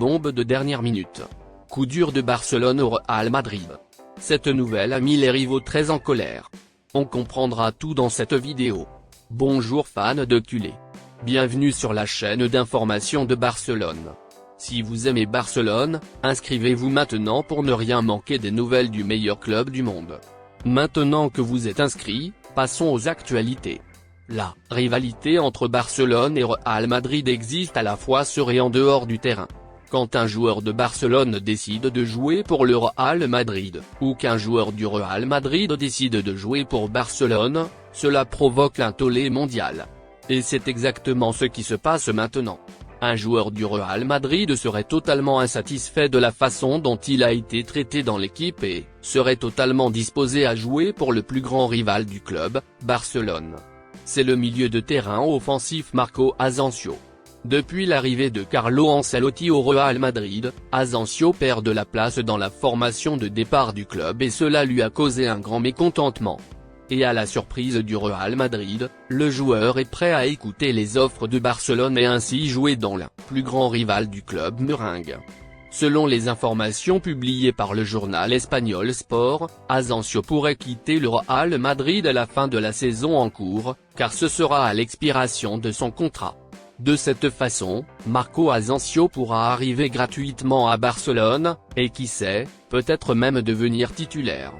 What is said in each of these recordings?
bombe de dernière minute. Coup dur de Barcelone au Real Madrid. Cette nouvelle a mis les rivaux très en colère. On comprendra tout dans cette vidéo. Bonjour fans de culé. Bienvenue sur la chaîne d'information de Barcelone. Si vous aimez Barcelone, inscrivez-vous maintenant pour ne rien manquer des nouvelles du meilleur club du monde. Maintenant que vous êtes inscrit, passons aux actualités. La rivalité entre Barcelone et Real Madrid existe à la fois sur et en dehors du terrain. Quand un joueur de Barcelone décide de jouer pour le Real Madrid, ou qu'un joueur du Real Madrid décide de jouer pour Barcelone, cela provoque un tollé mondial. Et c'est exactement ce qui se passe maintenant. Un joueur du Real Madrid serait totalement insatisfait de la façon dont il a été traité dans l'équipe et serait totalement disposé à jouer pour le plus grand rival du club, Barcelone. C'est le milieu de terrain offensif Marco Asensio. Depuis l'arrivée de Carlo Ancelotti au Real Madrid, Asensio perd de la place dans la formation de départ du club et cela lui a causé un grand mécontentement. Et à la surprise du Real Madrid, le joueur est prêt à écouter les offres de Barcelone et ainsi jouer dans le plus grand rival du club merengue. Selon les informations publiées par le journal espagnol Sport, Asensio pourrait quitter le Real Madrid à la fin de la saison en cours, car ce sera à l'expiration de son contrat. De cette façon, Marco Asensio pourra arriver gratuitement à Barcelone, et qui sait, peut-être même devenir titulaire.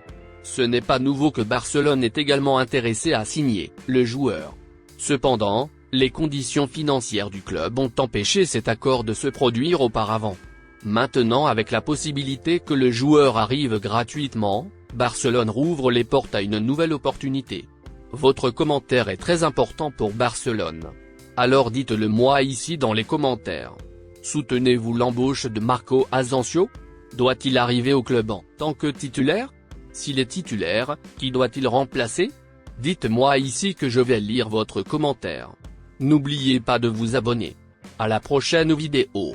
Ce n'est pas nouveau que Barcelone est également intéressé à signer le joueur. Cependant, les conditions financières du club ont empêché cet accord de se produire auparavant. Maintenant, avec la possibilité que le joueur arrive gratuitement, Barcelone rouvre les portes à une nouvelle opportunité. Votre commentaire est très important pour Barcelone. Alors dites-le moi ici dans les commentaires. Soutenez-vous l'embauche de Marco Asensio? Doit-il arriver au club en tant que titulaire? S'il est titulaire, qui doit-il remplacer? Dites-moi ici que je vais lire votre commentaire. N'oubliez pas de vous abonner. À la prochaine vidéo.